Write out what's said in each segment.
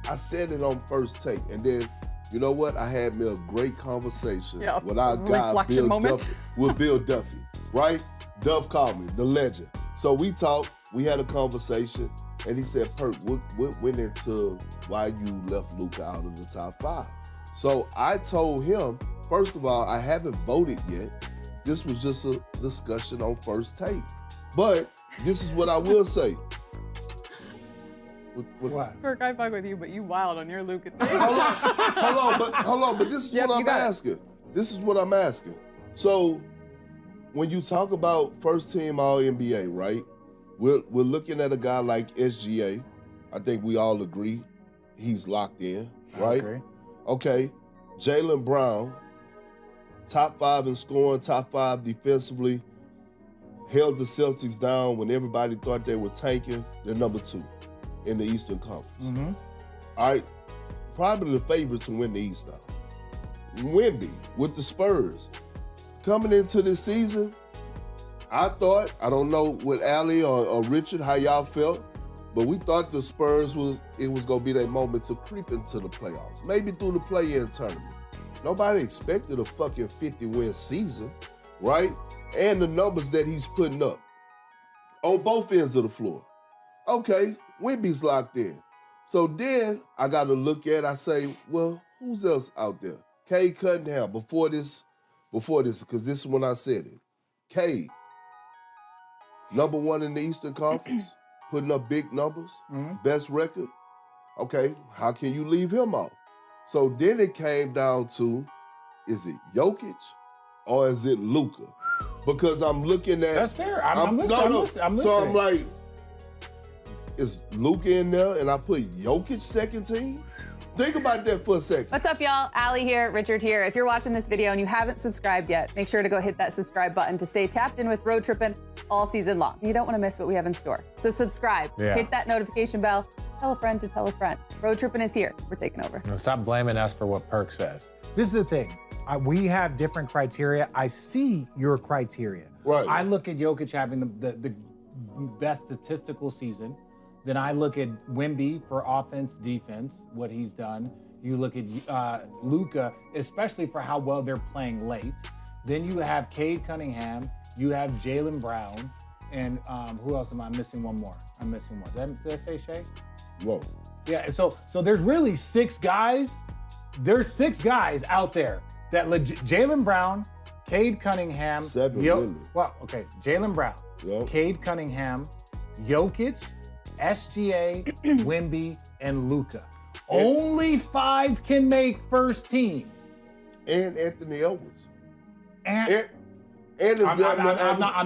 I said it on First Take, and then, you know what? I had me a great conversation with our guy, Bill Duffy, right? Duff called me, the legend. So we talked, we had a conversation, and he said, Perk, what went into why you left Luka out of the top 5? So I told him, first of all, I haven't voted yet. This was just a discussion on First Take. But this is what I will say. What? Perk, I fuck with you, but you wild on your Luka thing. Hold on, but this is what I'm asking. This is what I'm asking. So when you talk about first team All-NBA, right? We're looking at a guy like SGA. I think we all agree he's locked in, right? Okay. Jaylen Brown, top 5 in scoring, top 5 defensively, held the Celtics down when everybody thought they were tanking. They're number 2 in the Eastern Conference. All right, probably the favorite to win the East now. Wemby with the Spurs. Coming into this season, I thought, I don't know with Allie or Richard how y'all felt, but we thought the Spurs was gonna be that moment to creep into the playoffs, maybe through the play-in tournament. Nobody expected a fucking 50-win season, right? And the numbers that he's putting up on both ends of the floor. Okay, Wemby's locked in. So then I got to look at, I say, well, who's else out there? Cade Cunningham, before this, because this is when I said it. Cade, number 1 in the Eastern Conference, putting up big numbers, best record. Okay, how can you leave him out? So then it came down to, is it Jokic or is it Luka? Because I'm looking at... That's fair. I'm listening. So I'm like, is Luka in there and I put Jokic second team? Think about that for a second. What's up, y'all? Allie here, Richard here. If you're watching this video and you haven't subscribed yet, make sure to go hit that subscribe button to stay tapped in with Road Trippin' all season long. You don't want to miss what we have in store. So subscribe, hit that notification bell, tell a friend to tell a friend. Road Trippin' is here. We're taking over. No, stop blaming us for what Perk says. This is the thing. We have different criteria. I see your criteria. Right. I look at Jokic having the best statistical season. Then I look at Wemby for offense, defense, what he's done. You look at Luka, especially for how well they're playing late. Then you have Cade Cunningham. You have Jaylen Brown. And who else am I missing? One more. I'm missing one. Did I say Shea? Whoa. Yeah, so there's really 6 guys. There's 6 guys out there that Jaylen Brown, Cade Cunningham. 7, really. Well, okay, Jaylen Brown, Cade Cunningham, Jokic, SGA, Wemby, and Luka. Only 5 can make first team. And Anthony Edwards. And is I'm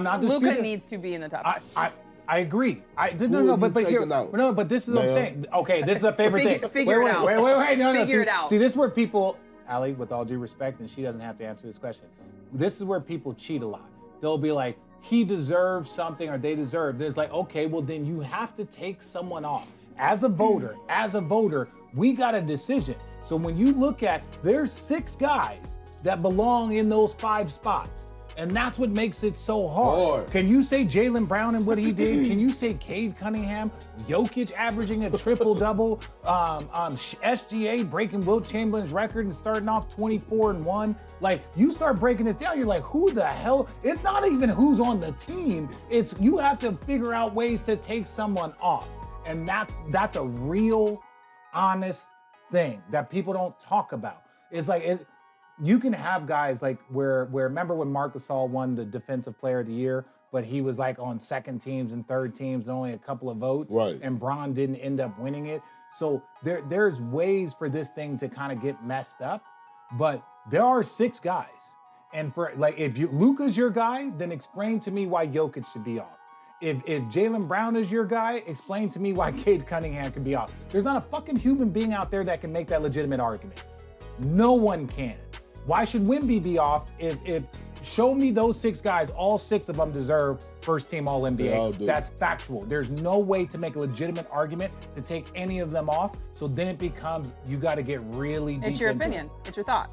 not disputing. Luka needs to be in the top 5. I agree. But this is what I'm saying. Okay, this is a favorite thing. Figure it out. Wait, no. Figure it out. See, this is where people, Allie, with all due respect, and she doesn't have to answer this question. This is where people cheat a lot. They'll be like, he deserves something or they deserve. It's like, okay, well then you have to take someone off. As a voter, we got a decision. So when you look at, there's 6 guys that belong in those 5 spots. And that's what makes it so hard. Can you say Jaylen Brown and what he did? Can you say Cade Cunningham, Jokic averaging a triple-double, SGA breaking Wilt Chamberlain's record and starting off 24-1? Like, you start breaking this down, you're like, who the hell? It's not even who's on the team. It's you have to figure out ways to take someone off. And that's a real, honest thing that people don't talk about. It's like, you can have guys like where remember when Marc Gasol won the Defensive Player of the Year, but he was like on second teams and third teams, only a couple of votes, right? And Bron didn't end up winning it. So there's ways for this thing to kind of get messed up, but there are 6 guys, and for like if Luka's your guy, then explain to me why Jokic should be off. If Jaylen Brown is your guy, explain to me why Cade Cunningham can be off. There's not a fucking human being out there that can make that legitimate argument. No one can. Why should Wemby be off if show me those 6 guys, all 6 of them deserve first team All NBA. That's factual. There's no way to make a legitimate argument to take any of them off. So then it becomes, you got to get really deep. It's your opinion. It's your thought.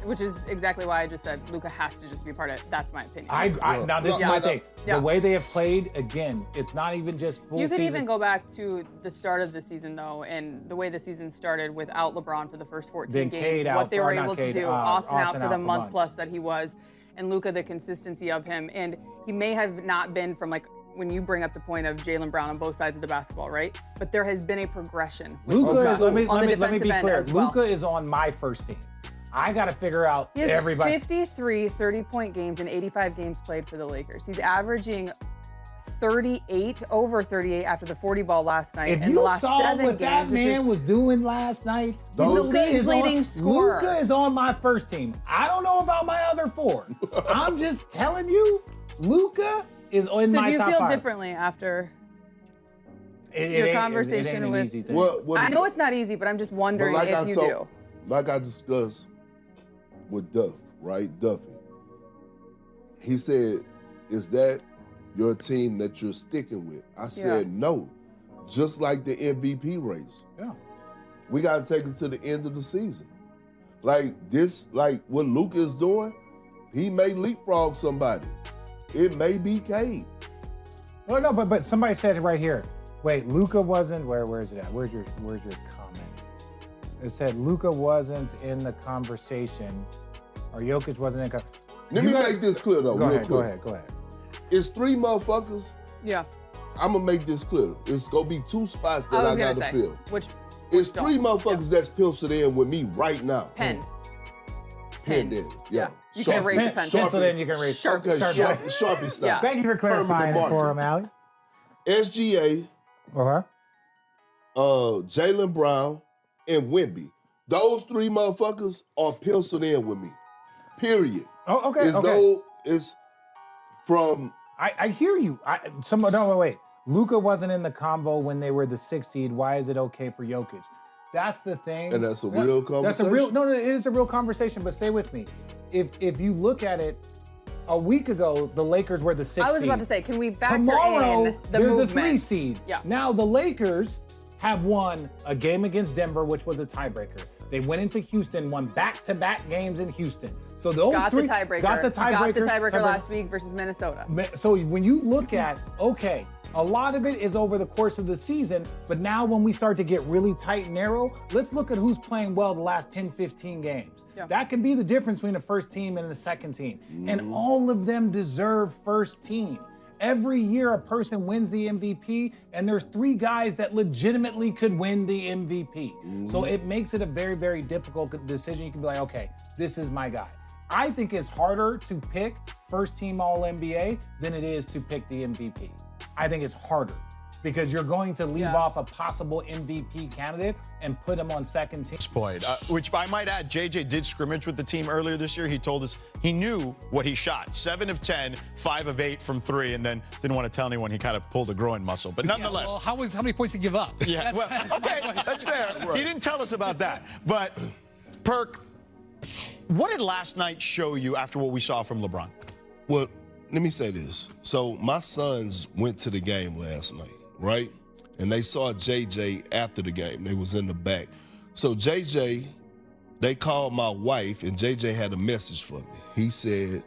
Which is exactly why I just said Luka has to just be a part of it. That's my opinion. Now this is my thing. The way they have played, again, it's not even just full You could season. even go back to the start of the season, though, and the way the season started without LeBron for the first 14 games, what they were able to do. Austin out for the month plus that he was, and Luka, the consistency of him. And he may have not been from, like, when you bring up the point of Jaylen Brown on both sides of the basketball, right? But there has been a progression. Luka is, let me be clear. Luka is on my first team. I got to figure out everybody. He has 53 30-point games in 85 games played for the Lakers. He's averaging 38, over 38 after the 40 ball last night. If in you the last saw 7 what games, that man was doing last night, he's the leading scorer. Luka is on my first team. I don't know about my other 4. I'm just telling you, Luka is in my top 5. So do you feel differently after your conversation with? I know it's not easy, but I'm just wondering if you do. Like I discussed with Duff, right? Duffy. He said, is that your team that you're sticking with? I said, no. Just like the MVP race. Yeah. We got to take it to the end of the season. Like what Luka is doing, he may leapfrog somebody. It may be Cade. Well, no, but somebody said it right here. Wait, Luka wasn't, where is it at? Where's your comment? It said Luka wasn't in the conversation, or Jokic wasn't in. Let me make this clear though, real quick. Go ahead. It's 3 motherfuckers. Yeah. I'm gonna make this clear. It's gonna be 2 spots that I gotta fill. It's 3 motherfuckers that's penciled in with me right now. Pen then. Yeah. You can erase a pen. Pencil then you can erase. Okay, Sharpie style. Yeah. Thank you for clarifying it for him, Allie. SGA. Jaylen Brown, and Wemby. Those 3 motherfuckers are penciled in with me. Period. Oh, okay. It's from. I hear you. Wait. Luka wasn't in the combo when they were the 6th seed. Why is it okay for Jokic? That's the thing. And that's a real conversation. It is a real conversation, but stay with me. If you look at it, a week ago, the Lakers were the 6th seed. I was about to say, can we factor Tomorrow, in the they're movement? the 3 seed. Yeah. Now the Lakers have won a game against Denver, which was a tiebreaker. They went into Houston, won back-to-back games in Houston. So those got three the tiebreaker. got the tiebreaker last week versus Minnesota. So when you look at, okay, a lot of it is over the course of the season, but now when we start to get really tight and narrow, let's look at who's playing well the last 10, 15 games. Yeah. That can be the difference between the first team and the second team. And all of them deserve first team. Every year a person wins the MVP, and there's 3 guys that legitimately could win the MVP. So it makes it a very, very difficult decision. You can be like, okay, this is my guy. I think it's harder to pick first team All-NBA than it is to pick the MVP. I think it's harder because you're going to leave off a possible MVP candidate and put him on second team. Point, which I might add, JJ did scrimmage with the team earlier this year. He told us he knew what he shot. 7 of 10, 5 of 8 from 3, and then didn't want to tell anyone he kind of pulled a groin muscle. But nonetheless. Well, how many points did he give up? Yeah, that's fair. Right. He didn't tell us about that. But, Perk, what did last night show you after what we saw from LeBron? Well, let me say this. So my sons went to the game last night, right? And they saw JJ after the game. They was in the back. So JJ, they called my wife, and JJ had a message for me. He said,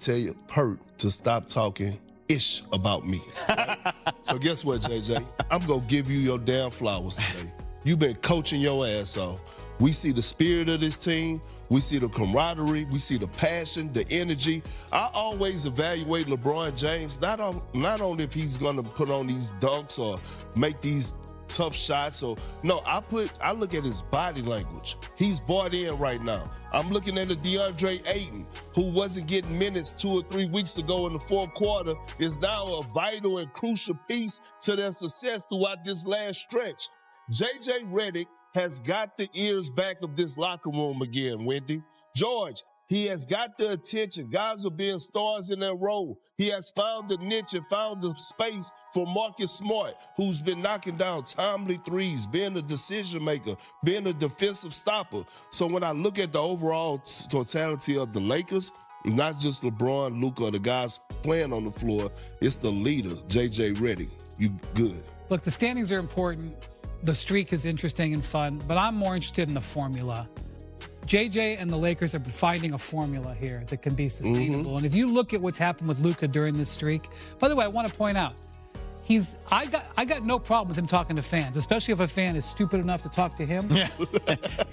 tell your Perk to stop talking ish about me. Right? So guess what, JJ? I'm gonna give you your damn flowers today. You've been coaching your ass off. We see the spirit of this team. We see the camaraderie. We see the passion, the energy. I always evaluate LeBron James, not only if he's going to put on these dunks or make these tough shots. I look at his body language. He's bought in right now. I'm looking at a DeAndre Ayton, who wasn't getting minutes 2 or 3 weeks ago in the 4th quarter, is now a vital and crucial piece to their success throughout this last stretch. JJ Redick has got the ears back of this locker room again, Wendy. George, he has got the attention. Guys are being stars in their role. He has found the niche and found the space for Marcus Smart, who's been knocking down timely threes, being a decision maker, being a defensive stopper. So when I look at the overall totality of the Lakers, Not just LeBron, Luka, the guys playing on the floor. It's the leader, JJ Redick. You good. Look, the standings are important. The streak is interesting and fun, but I'm more interested in the formula. JJ and the Lakers are finding a formula here that can be sustainable. And if you look at what's happened with Luka during this streak, by the way, I want to point out, I got no problem with him talking to fans, especially if a fan is stupid enough to talk to him. Yeah.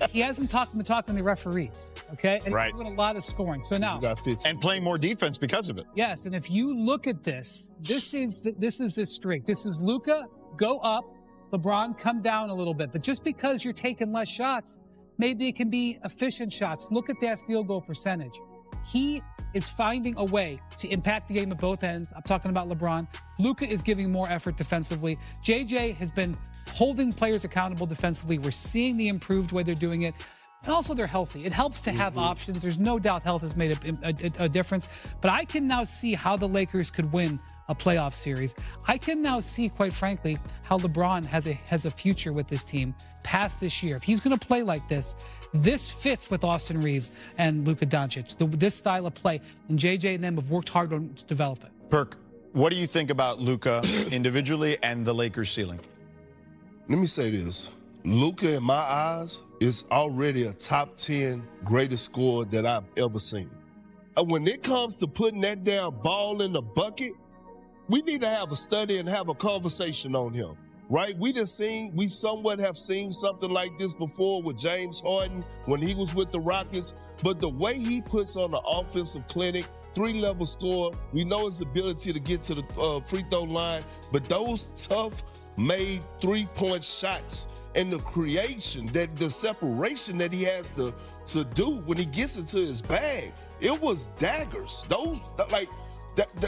He hasn't been talking to referees, okay? And right. He's doing a lot of scoring. So now, and playing more defense because of it. Yes, and if you look at this is this streak. This is Luka go up, LeBron come down a little bit. But just because you're taking less shots, maybe it can be efficient shots. Look at that field goal percentage. He is finding a way to impact the game at both ends. I'm talking about LeBron. Luka is giving more effort defensively. JJ has been holding players accountable defensively. We're seeing the improved way they're doing it. And also, they're healthy. It helps to have options. There's no doubt health has made a difference. But I can now see how the Lakers could win a playoff series. I can now see, quite frankly, how LeBron has a future with this team past this year. If he's going to play like this fits with Austin Reeves and Luka Doncic. This style of play, and JJ and them have worked hard on to develop it. Perk, what do you think about Luka individually and the Lakers ceiling? Let me say this. Luka, in my eyes, is already a top 10 greatest scorer that I've ever seen. When it comes to putting that damn ball in the bucket, we need to have a study and have a conversation on him, right? We somewhat have seen something like this before with James Harden when he was with the Rockets, but the way he puts on the offensive clinic, 3-level score, we know his ability to get to the free throw line, but those tough made 3-point shots and the creation, the separation that he has to do when he gets into his bag, it was daggers.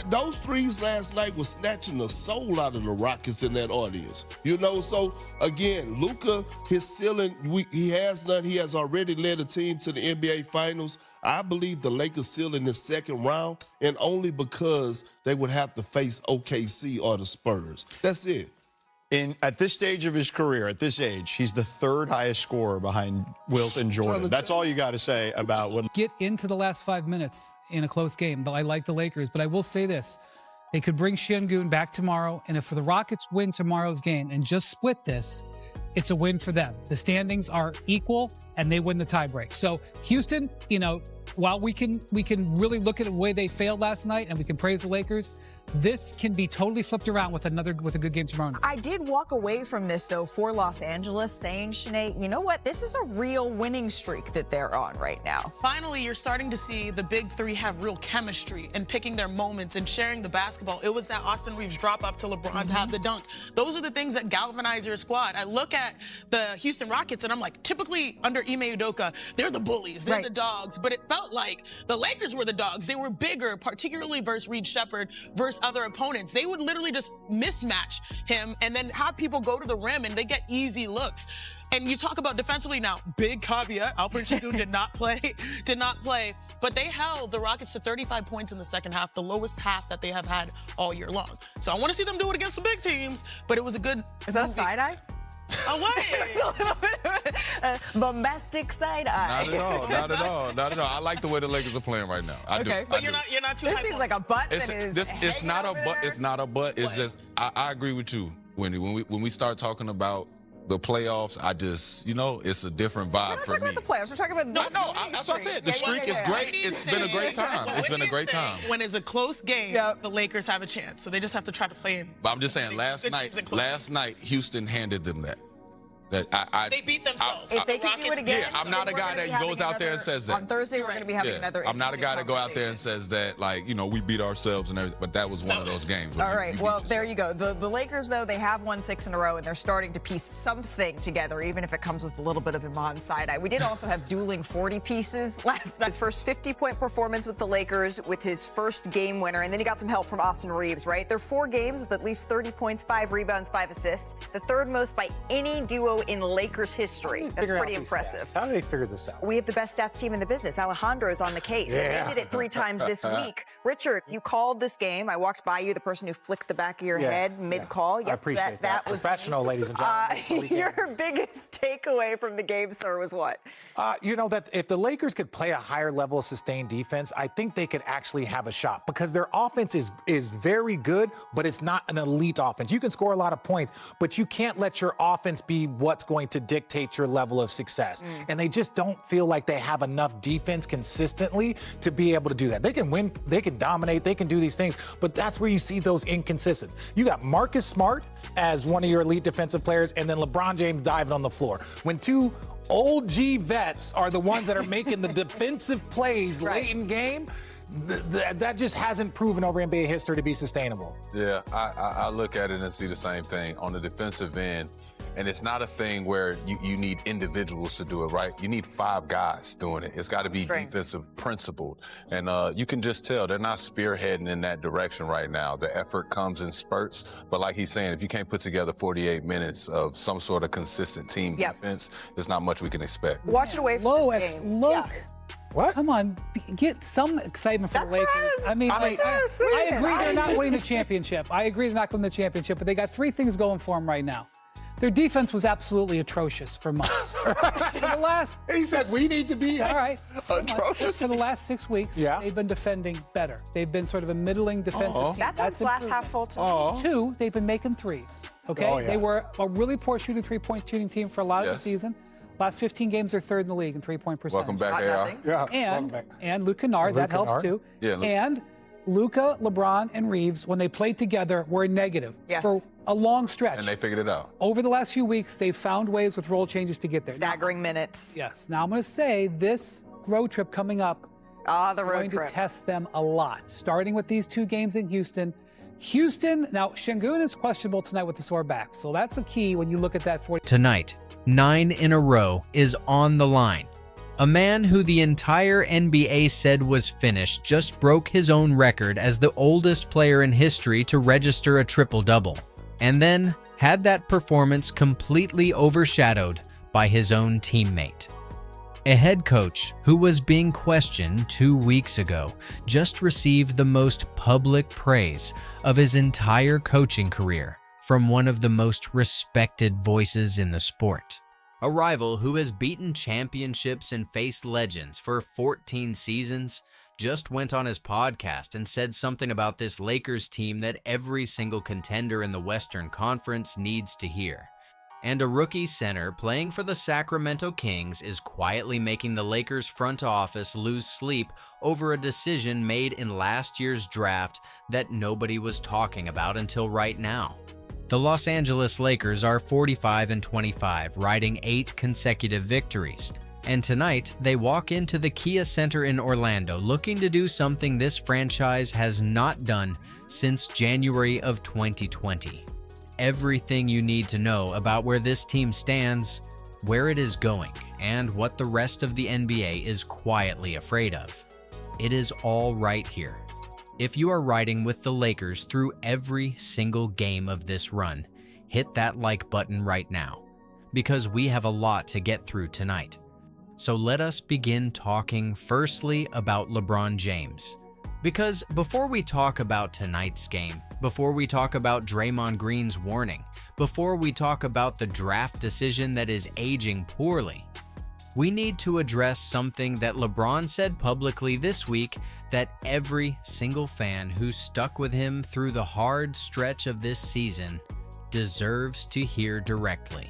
Those threes last night was snatching the soul out of the Rockets in that audience. So again, Luka, his ceiling, he has none. He has already led a team to the NBA Finals. I believe the Lakers ceiling is second round, and only because they would have to face OKC or the Spurs. That's it. At this stage of his career, at this age, he's the third highest scorer behind Wilt and Jordan. That's all you got to say about what. Get into the last 5 minutes in a close game. I like the Lakers, but I will say this. They could bring Şengün back tomorrow, and if the Rockets win tomorrow's game and just split this, it's a win for them. The standings are equal, and they win the tiebreak. So Houston, while we can really look at the way they failed last night, and we can praise the Lakers, this can be totally flipped around with a good game tomorrow night. I did walk away from this, though, for Los Angeles saying, Sinead, you know what? This is a real winning streak that they're on right now. Finally, you're starting to see the big three have real chemistry and picking their moments and sharing the basketball. It was that Austin Reeves drop up to LeBron to have the dunk. Those are the things that galvanize your squad. I look at the Houston Rockets, and I'm like, typically under Ime Udoka, they're the bullies, they're the dogs. But it felt like the Lakers were the dogs. They were bigger, particularly versus Reed Shepherd, versus other opponents. They would literally just mismatch him and then have people go to the rim and they get easy looks. And you talk about defensively now, big caveat, Alperen Şengün did not play, but they held the Rockets to 35 points in the second half, the lowest half that they have had all year long. So I want to see them do it against the big teams, but it was a good Is that a side-eye? Oh, what? Bombastic side-eye. Not at all. I like the way the Lakers are playing right now. I do. But you're not too. This seems like a butt that is. It's not a butt. It's not a butt. It's just. I agree with you, Wendy. When we start talking about the playoffs, I just, it's a different vibe We're not for talking me. about the playoffs. We're talking about this that's what I said. The streak is great. It's been a great time. It's been a great time. When it's a close game, the Lakers have a chance. So they just have to try to play in. But I'm just saying, last night, Houston handed them that. They beat themselves. If they can do it again, I'm not a guy that goes out there and says that. On Thursday, we're going to be having another. I'm not a guy that go out there and says that, we beat ourselves and everything. But that was one of those games. All right. Well, there you go. The Lakers, though, they have won 6 in a row, and they're starting to piece something together, even if it comes with a little bit of Iman side-eye. We did also have dueling 40 pieces last night. His first 50-point performance with the Lakers with his first game winner, and then he got some help from Austin Reeves, right? They're 4 games with at least 30 points, 5 rebounds, 5 assists, the third most by any duo in Lakers history. That's pretty impressive. How do they figure this out? We have the best stats team in the business. Alejandro's on the case. Yeah. They did it 3 times this week. Richard, you called this game. I walked by you, the person who flicked the back of your head mid-call. I appreciate that. was Professional, ladies and gentlemen. Your biggest takeaway from the game, sir, was what? You know, that if the Lakers could play a higher level of sustained defense, I think they could actually have a shot because their offense is very good, but it's not an elite offense. You can score a lot of points, but you can't let your offense be what's going to dictate your level of success. And they just don't feel like they have enough defense consistently to be able to do that. They can win, they can dominate, they can do these things, but that's where you see those inconsistencies. You got Marcus Smart as one of your elite defensive players, and then LeBron James diving on the floor. When two old G vets are the ones that are making the defensive plays late in game, that just hasn't proven over NBA history to be sustainable. Yeah, I look at it and see the same thing on the defensive end. And it's not a thing where you need individuals to do it, right? You need 5 guys doing it. It's got to be defensive principled. And you can just tell they're not spearheading in that direction right now. The effort comes in spurts. But like he's saying, if you can't put together 48 minutes of some sort of consistent team defense, there's not much we can expect. Watch it away from this game. Look. What? Come on, get some excitement for the Lakers. I mean, I agree they're not winning the championship. I agree they're not winning the championship, but they got 3 things going for them right now. Their defense was absolutely atrocious for months. He said we need to be atrocious. For the last 6 weeks, they've been defending better. They've been sort of a middling defensive team. That's glass half full to me. 2, they've been making threes. Okay, they were a really poor shooting 3-point shooting team for a lot of the season. Last 15 games, they're 3rd in the league in 3-point percentage. Welcome back, AR. And Luka Doncic, that helps too. And Luka, LeBron, and Reeves, when they played together, were negative for a long stretch. And they figured it out. Over the last few weeks, they've found ways with role changes to get there. Staggering minutes. Yes. Now I'm going to say this road trip coming up the road going trip. to test them a lot, starting with these 2 games in Houston. Houston, now Şengün is questionable tonight with the sore back, so that's a key when you look at that. Tonight, 9 in a row is on the line. A man who the entire NBA said was finished just broke his own record as the oldest player in history to register a triple-double, and then had that performance completely overshadowed by his own teammate. A head coach who was being questioned 2 weeks ago just received the most public praise of his entire coaching career from one of the most respected voices in the sport. A rival who has beaten championships and faced legends for 14 seasons just went on his podcast and said something about this Lakers team that every single contender in the Western Conference needs to hear. And a rookie center playing for the Sacramento Kings is quietly making the Lakers front office lose sleep over a decision made in last year's draft that nobody was talking about until right now. The Los Angeles Lakers are 45-25, riding 8 consecutive victories. And tonight, they walk into the Kia Center in Orlando looking to do something this franchise has not done since January of 2020. Everything you need to know about where this team stands, where it is going, and what the rest of the NBA is quietly afraid of. It is all right here. If you are riding with the Lakers through every single game of this run, hit that like button right now, because we have a lot to get through tonight. So let us begin talking firstly about LeBron James. Because before we talk about tonight's game, before we talk about Draymond Green's warning, before we talk about the draft decision that is aging poorly, we need to address something that LeBron said publicly this week that every single fan who stuck with him through the hard stretch of this season deserves to hear directly.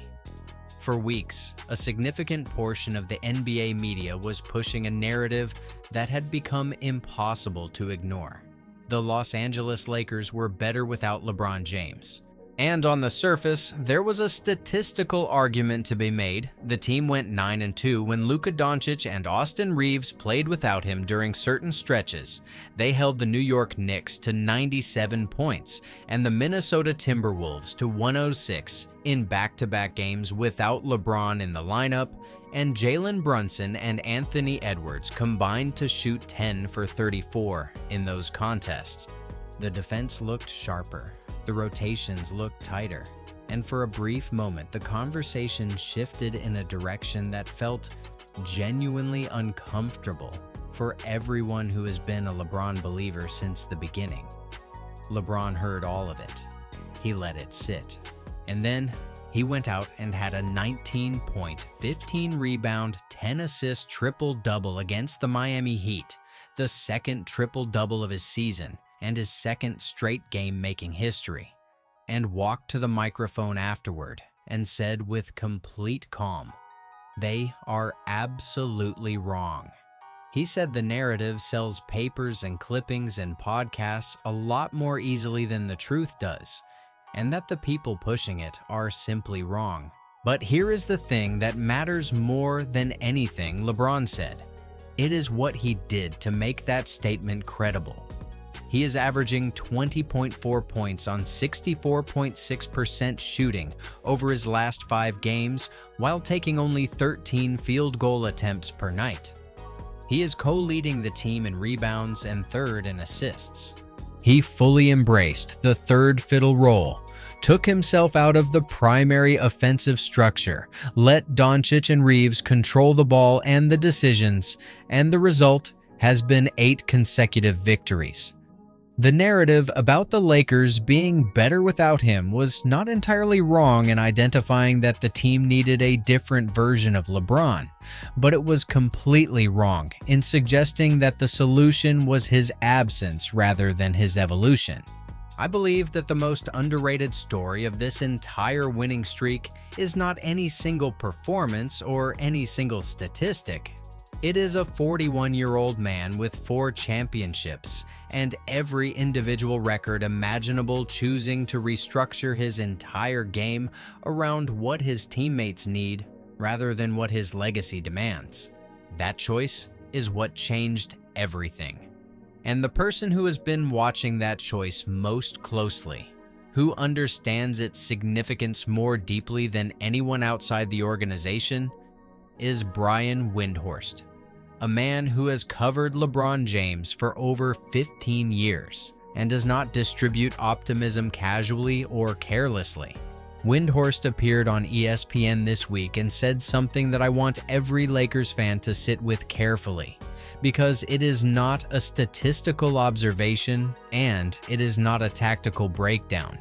For weeks, a significant portion of the NBA media was pushing a narrative that had become impossible to ignore. The Los Angeles Lakers were better without LeBron James. And on the surface, there was a statistical argument to be made. The team went 9-2 when Luka Doncic and Austin Reeves played without him during certain stretches. They held the New York Knicks to 97 points and the Minnesota Timberwolves to 106 in back-to-back games without LeBron in the lineup, and Jalen Brunson and Anthony Edwards combined to shoot 10 for 34 in those contests. The defense looked sharper. The rotations looked tighter. And for a brief moment, the conversation shifted in a direction that felt genuinely uncomfortable for everyone who has been a LeBron believer since the beginning. LeBron heard all of it. He let it sit. And then he went out and had a 19-point, 15-rebound, 10-assist triple-double against the Miami Heat, the second triple-double of his season and his second straight game making history, and walked to the microphone afterward and said with complete calm, "They are absolutely wrong." He said the narrative sells papers and clippings and podcasts a lot more easily than the truth does, and that the people pushing it are simply wrong. But here is the thing that matters more than anything LeBron said. It is what he did to make that statement credible. He is averaging 20.4 points on 64.6% shooting over his last 5 games while taking only 13 field goal attempts per night. He is co-leading the team in rebounds and third in assists. He fully embraced the third fiddle role, took himself out of the primary offensive structure, let Doncic and Reeves control the ball and the decisions, and the result has been 8 consecutive victories. The narrative about the Lakers being better without him was not entirely wrong in identifying that the team needed a different version of LeBron, but it was completely wrong in suggesting that the solution was his absence rather than his evolution. I believe that the most underrated story of this entire winning streak is not any single performance or any single statistic. It is a 41-year-old man with 4 championships and every individual record imaginable, choosing to restructure his entire game around what his teammates need rather than what his legacy demands. That choice is what changed everything. And the person who has been watching that choice most closely, who understands its significance more deeply than anyone outside the organization, is Brian Windhorst, a man who has covered LeBron James for over 15 years and does not distribute optimism casually or carelessly. Windhorst appeared on ESPN this week and said something that I want every Lakers fan to sit with carefully, because it is not a statistical observation and it is not a tactical breakdown.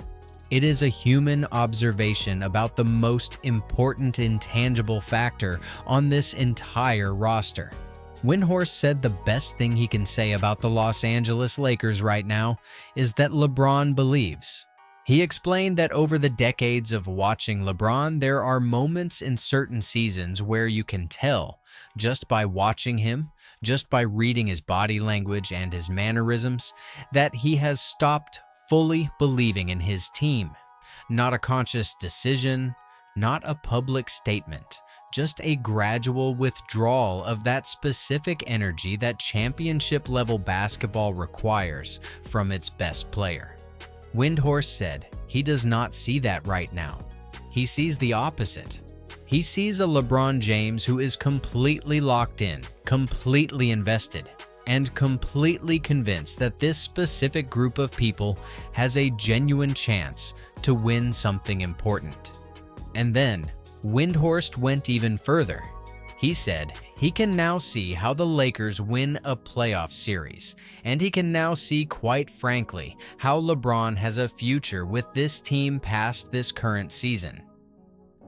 It is a human observation about the most important intangible factor on this entire roster. Windhorst said the best thing he can say about the Los Angeles Lakers right now is that LeBron believes. He explained that over the decades of watching LeBron, there are moments in certain seasons where you can tell, just by watching him, just by reading his body language and his mannerisms, that he has stopped fully believing in his team. Not a conscious decision, not a public statement, just a gradual withdrawal of that specific energy that championship-level basketball requires from its best player. Windhorst said he does not see that right now. He sees the opposite. He sees a LeBron James who is completely locked in, completely invested, and completely convinced that this specific group of people has a genuine chance to win something important. And then, Windhorst went even further. He said he can now see how the Lakers win a playoff series, and he can now see, quite frankly, how LeBron has a future with this team past this current season.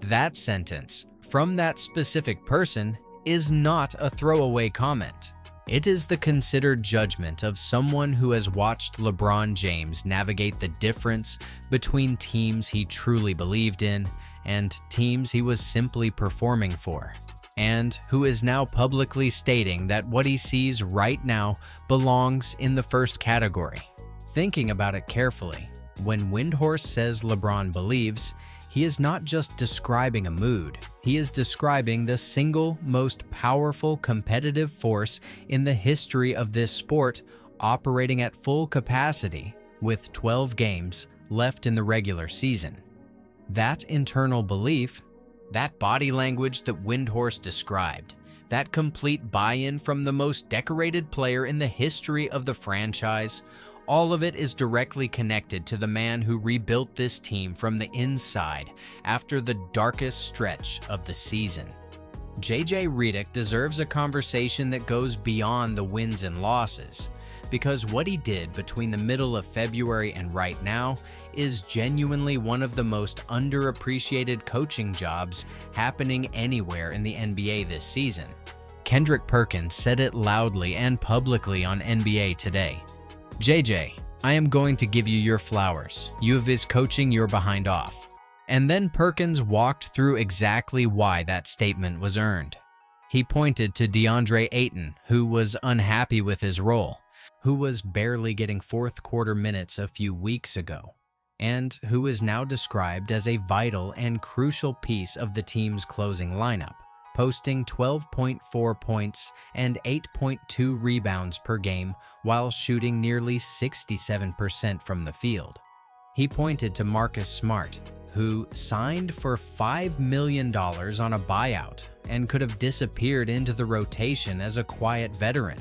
That sentence, from that specific person, is not a throwaway comment. It is the considered judgment of someone who has watched LeBron James navigate the difference between teams he truly believed in and teams he was simply performing for, and who is now publicly stating that what he sees right now belongs in the first category. Thinking about it carefully, when Windhorst says LeBron believes, he is not just describing a mood, he is describing the single most powerful competitive force in the history of this sport operating at full capacity with 12 games left in the regular season. That internal belief, that body language that Windhorst described, that complete buy-in from the most decorated player in the history of the franchise, All of it is directly connected to the man who rebuilt this team from the inside after the darkest stretch of the season. JJ Redick deserves a conversation that goes beyond the wins and losses, because what he did between the middle of February and right now is genuinely one of the most underappreciated coaching jobs happening anywhere in the NBA this season. Kendrick Perkins said it loudly and publicly on NBA Today. JJ, I am going to give you your flowers. You is coaching your behind off. And then Perkins walked through exactly why that statement was earned. He pointed to DeAndre Ayton, who was unhappy with his role, who was barely getting fourth quarter minutes a few weeks ago, and who is now described as a vital and crucial piece of the team's closing lineup, posting 12.4 points and 8.2 rebounds per game while shooting nearly 67% from the field. He pointed to Marcus Smart, who signed for $5 million on a buyout and could have disappeared into the rotation as a quiet veteran,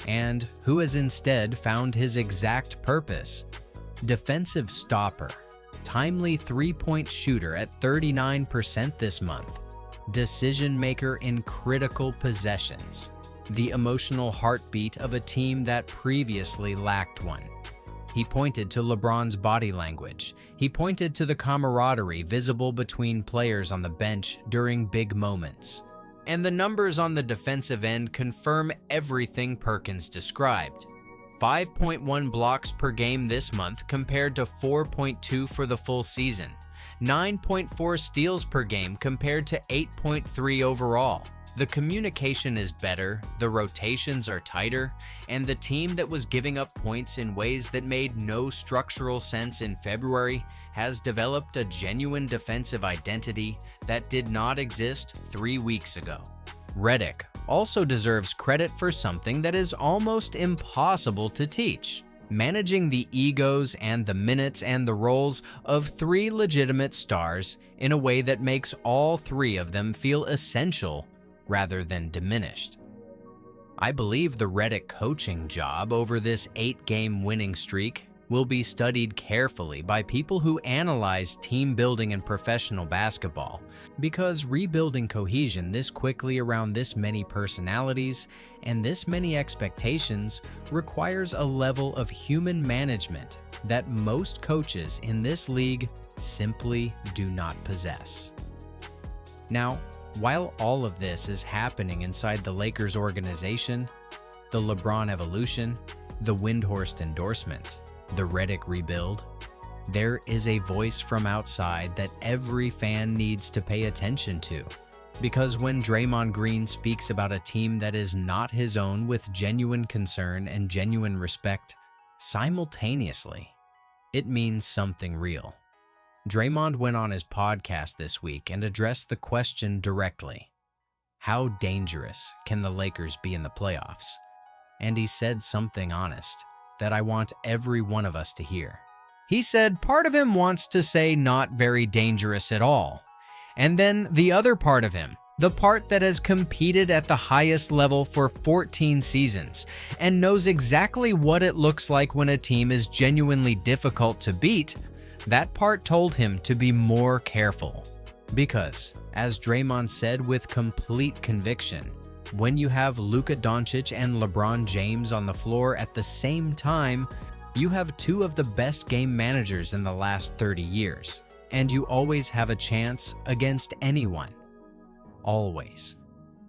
and who has instead found his exact purpose: defensive stopper, timely three-point shooter at 39% this month, decision maker in critical possessions, the emotional heartbeat of a team that previously lacked one. He pointed to LeBron's body language. He pointed to the camaraderie visible between players on the bench during big moments. And the numbers on the defensive end confirm everything Perkins described. 5.1 blocks per game this month compared to 4.2 for the full season. 9.4 steals per game compared to 8.3 overall. The communication is better, the rotations are tighter, and the team that was giving up points in ways that made no structural sense in February has developed a genuine defensive identity that did not exist 3 weeks ago. Redick also deserves credit for something that is almost impossible to teach: managing the egos and the minutes and the roles of 3 legitimate stars in a way that makes all 3 of them feel essential rather than diminished. I believe the Redick coaching job over this 8-game winning streak will be studied carefully by people who analyze team building and professional basketball, because rebuilding cohesion this quickly around this many personalities and this many expectations requires a level of human management that most coaches in this league simply do not possess. Now, while all of this is happening inside the Lakers organization, the LeBron evolution, the Windhorst endorsement, the Redick rebuild, there is a voice from outside that every fan needs to pay attention to. Because when Draymond Green speaks about a team that is not his own with genuine concern and genuine respect, simultaneously, it means something real. Draymond went on his podcast this week and addressed the question directly: how dangerous can the Lakers be in the playoffs? And he said something honest that I want every one of us to hear. He said part of him wants to say not very dangerous at all. And then the other part of him, the part that has competed at the highest level for 14 seasons and knows exactly what it looks like when a team is genuinely difficult to beat, that part told him to be more careful. Because, as Draymond said with complete conviction, when you have Luka Doncic and LeBron James on the floor at the same time, you have 2 of the best game managers in the last 30 years, and you always have a chance against anyone. Always.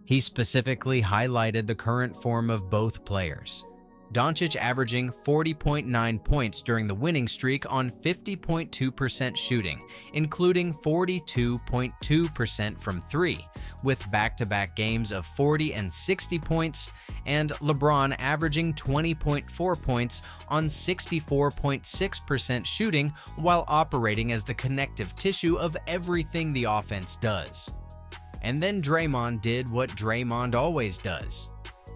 He specifically highlighted the current form of both players. Doncic averaging 40.9 points during the winning streak on 50.2% shooting, including 42.2% from 3, with back-to-back games of 40 and 60 points, and LeBron averaging 20.4 points on 64.6% shooting while operating as the connective tissue of everything the offense does. And then Draymond did what Draymond always does.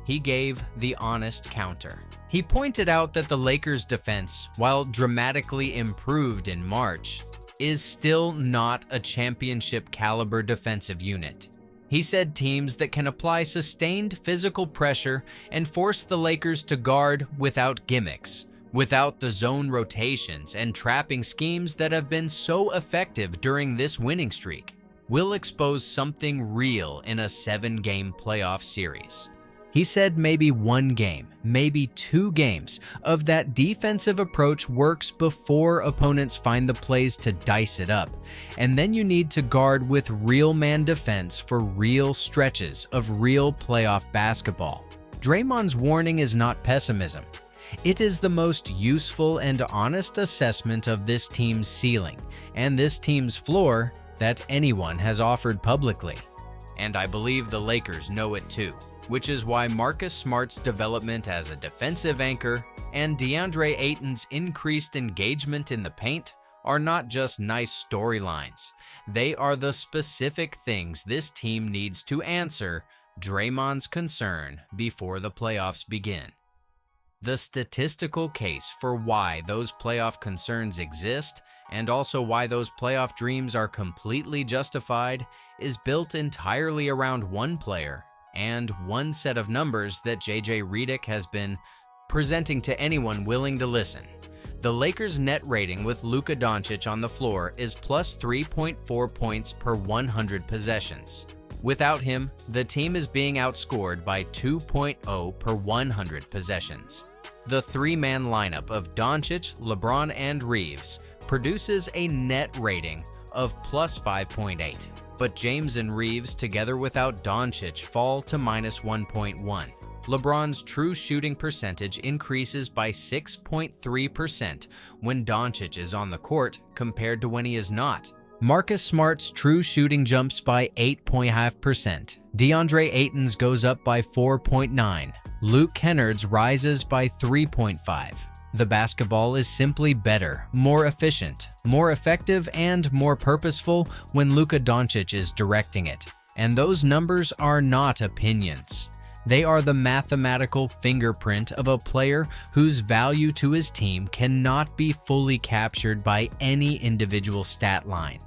He gave the honest counter. He pointed out that the Lakers' defense, while dramatically improved in March, is still not a championship-caliber defensive unit. He said teams that can apply sustained physical pressure and force the Lakers to guard without gimmicks Without the zone rotations and trapping schemes that have been so effective during this winning streak, we'll expose something real in a 7-game playoff series. He said maybe 1 game, maybe 2 games of that defensive approach works before opponents find the plays to dice it up, and then you need to guard with real man defense for real stretches of real playoff basketball. Draymond's warning is not pessimism. It is the most useful and honest assessment of this team's ceiling and this team's floor that anyone has offered publicly. And I believe the Lakers know it too, which is why Marcus Smart's development as a defensive anchor and DeAndre Ayton's increased engagement in the paint are not just nice storylines. They are the specific things this team needs to answer Draymond's concern before the playoffs begin. The statistical case for why those playoff concerns exist and also why those playoff dreams are completely justified is built entirely around one player and one set of numbers that JJ Redick has been presenting to anyone willing to listen. The Lakers' net rating with Luka Doncic on the floor is plus 3.4 points per 100 possessions. Without him, the team is being outscored by 2.0 per 100 possessions. The 3-man lineup of Doncic, LeBron, and Reeves produces a net rating of plus 5.8. But James and Reeves together without Doncic fall to minus 1.1. LeBron's true shooting percentage increases by 6.3% when Doncic is on the court compared to when he is not. Marcus Smart's true shooting jumps by 8.5%. DeAndre Ayton's goes up by 4.9. Luke Kennard's rises by 3.5. The basketball is simply better, more efficient, more effective, and more purposeful when Luka Doncic is directing it. And those numbers are not opinions. They are the mathematical fingerprint of a player whose value to his team cannot be fully captured by any individual stat line.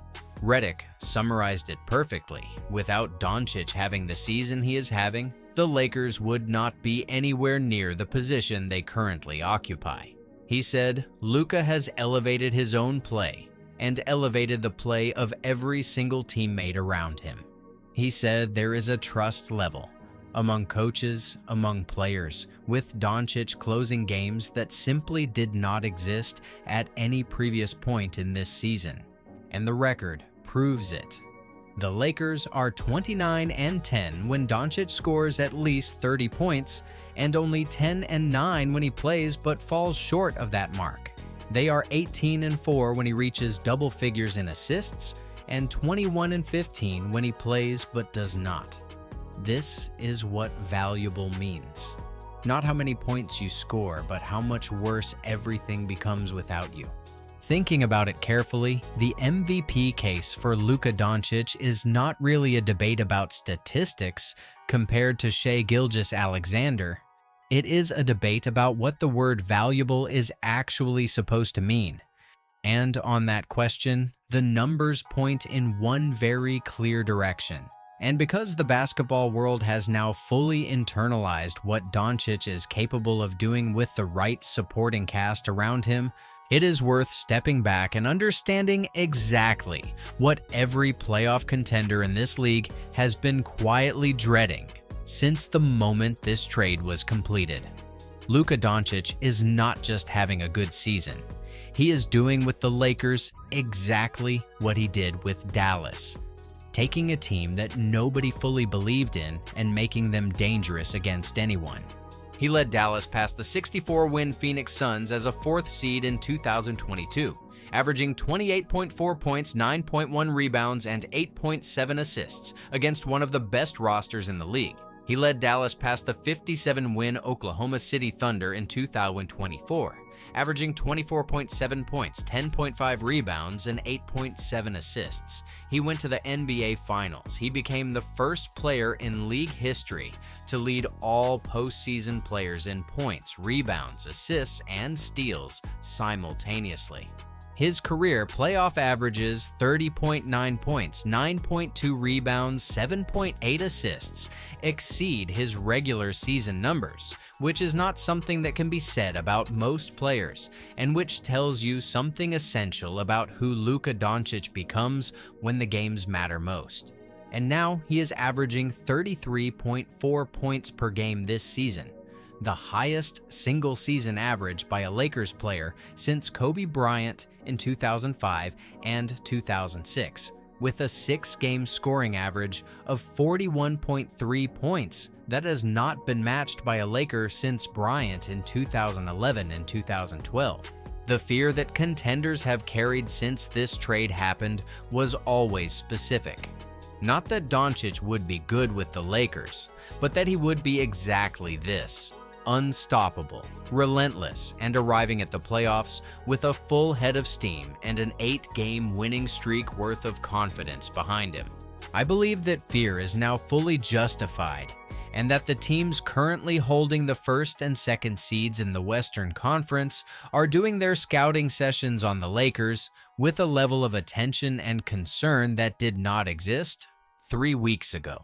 Redick summarized it perfectly. Without Doncic having the season he is having, the Lakers would not be anywhere near the position they currently occupy. He said, Luka has elevated his own play and elevated the play of every single teammate around him. He said there is a trust level among coaches, among players, with Doncic closing games that simply did not exist at any previous point in this season. And the record proves it. The Lakers are 29-10 when Doncic scores at least 30 points, and only 10-9 when he plays but falls short of that mark. They are 18-4 when he reaches double figures in assists, and 21-15 when he plays but does not. This is what valuable means. Not how many points you score, but how much worse everything becomes without you. Thinking about it carefully, the MVP case for Luka Doncic is not really a debate about statistics compared to Shai Gilgeous-Alexander. It is a debate about what the word valuable is actually supposed to mean. And on that question, the numbers point in one very clear direction. And because the basketball world has now fully internalized what Doncic is capable of doing with the right supporting cast around him, it is worth stepping back and understanding exactly what every playoff contender in this league has been quietly dreading since the moment this trade was completed. Luka Doncic is not just having a good season. He is doing with the Lakers exactly what he did with Dallas, taking a team that nobody fully believed in and making them dangerous against anyone. He led Dallas past the 64-win Phoenix Suns as a 4th seed in 2022, averaging 28.4 points, 9.1 rebounds, and 8.7 assists against one of the best rosters in the league. He led Dallas past the 57-win Oklahoma City Thunder in 2024, averaging 24.7 points, 10.5 rebounds, and 8.7 assists. He went to the NBA Finals. He became the first player in league history to lead all postseason players in points, rebounds, assists, and steals simultaneously. His career playoff averages 30.9 points, 9.2 rebounds, 7.8 assists exceed his regular season numbers, which is not something that can be said about most players, and which tells you something essential about who Luka Doncic becomes when the games matter most. And now he is averaging 33.4 points per game this season, the highest single-season average by a Lakers player since Kobe Bryant in 2005 and 2006, with a 6-game scoring average of 41.3 points that has not been matched by a Laker since Bryant in 2011 and 2012. The fear that contenders have carried since this trade happened was always specific. Not that Doncic would be good with the Lakers, but that he would be exactly this: unstoppable, relentless, and arriving at the playoffs with a full head of steam and an 8-game winning streak worth of confidence behind him. I believe that fear is now fully justified, and that the teams currently holding the first and second seeds in the Western Conference are doing their scouting sessions on the Lakers with a level of attention and concern that did not exist 3 weeks ago.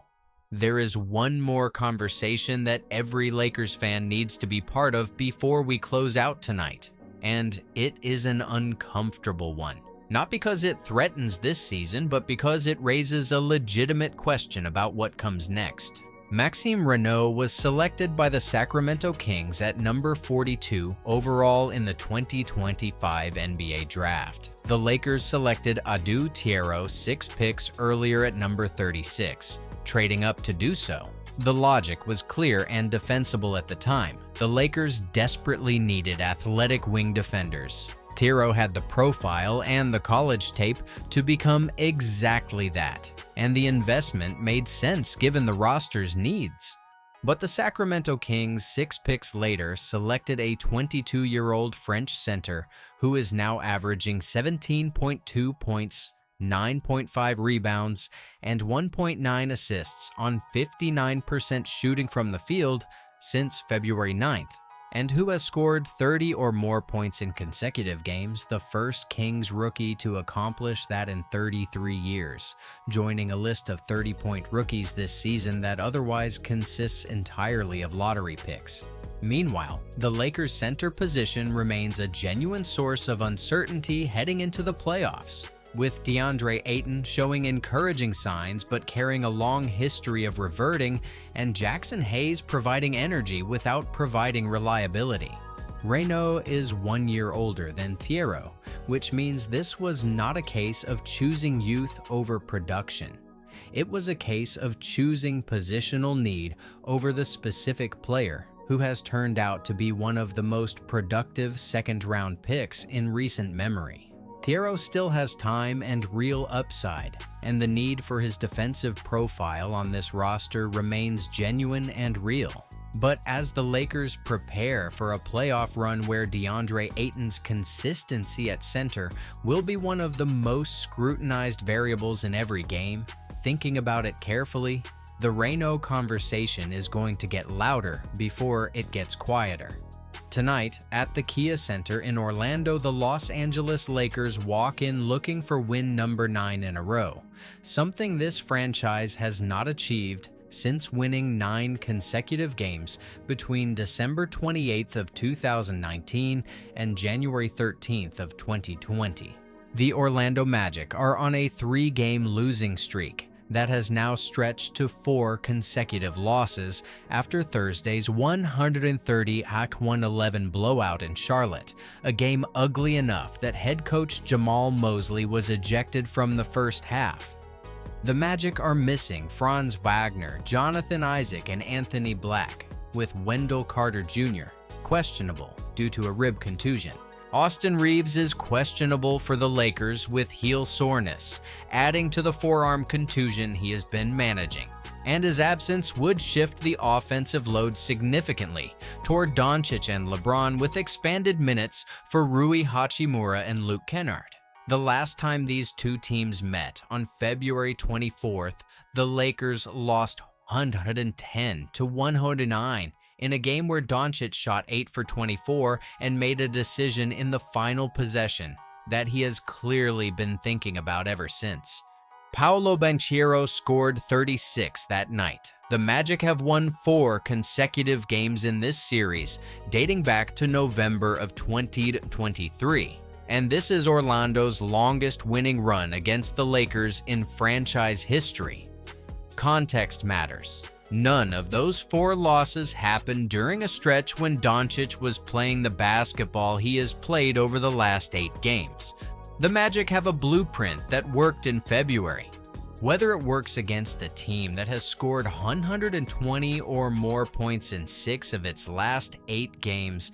There is one more conversation that every Lakers fan needs to be part of before we close out tonight, and it is an uncomfortable one. Not because it threatens this season, but because it raises a legitimate question about what comes next. Maxime Renaud was selected by the Sacramento Kings at number 42 overall in the 2025 NBA Draft. The Lakers selected Adou Thiero 6 picks earlier at number 36, trading up to do so. The logic was clear and defensible at the time. The Lakers desperately needed athletic wing defenders. Thiero had the profile and the college tape to become exactly that, and the investment made sense given the roster's needs. But the Sacramento Kings 6 picks later selected a 22-year-old French center who is now averaging 17.2 points, 9.5 rebounds, and 1.9 assists on 59% shooting from the field since February 9th. And who has scored 30 or more points in consecutive games, the first Kings rookie to accomplish that in 33 years, joining a list of 30-point rookies this season that otherwise consists entirely of lottery picks. Meanwhile, the Lakers' center position remains a genuine source of uncertainty heading into the playoffs, with DeAndre Ayton showing encouraging signs but carrying a long history of reverting, and Jackson Hayes providing energy without providing reliability. Renaud is 1 year older than Thiero, which means this was not a case of choosing youth over production. It was a case of choosing positional need over the specific player who has turned out to be one of the most productive second-round picks in recent memory. Thiero still has time and real upside, and the need for his defensive profile on this roster remains genuine and real. But as the Lakers prepare for a playoff run where DeAndre Ayton's consistency at center will be one of the most scrutinized variables in every game, thinking about it carefully, the Renaud conversation is going to get louder before it gets quieter. Tonight, at the Kia Center in Orlando, the Los Angeles Lakers walk in looking for win number 9 in a row, something this franchise has not achieved since winning 9 consecutive games between December 28th of 2019 and January 13th of 2020. The Orlando Magic are on a 3-game losing streak that has now stretched to 4 consecutive losses after Thursday's 130-111 blowout in Charlotte, a game ugly enough that head coach Jamal Mosley was ejected from the first half. The Magic are missing Franz Wagner, Jonathan Isaac, and Anthony Black, with Wendell Carter Jr. questionable due to a rib contusion. Austin Reeves is questionable for the Lakers with heel soreness, adding to the forearm contusion he has been managing, and his absence would shift the offensive load significantly toward Doncic and Lebron with expanded minutes for Rui Hachimura and Luke Kennard. The last time these two teams met, on February 24th, the Lakers lost 110-109 in a game where Doncic shot 8 for 24 and made a decision in the final possession that he has clearly been thinking about ever since. Paolo Banchero scored 36 that night. The Magic have won 4 consecutive games in this series, dating back to November of 2023. And this is Orlando's longest winning run against the Lakers in franchise history. Context matters. None of those 4 losses happened during a stretch when Doncic was playing the basketball he has played over the last 8 games. The Magic have a blueprint that worked in February. Whether it works against a team that has scored 120 or more points in 6 of its last 8 games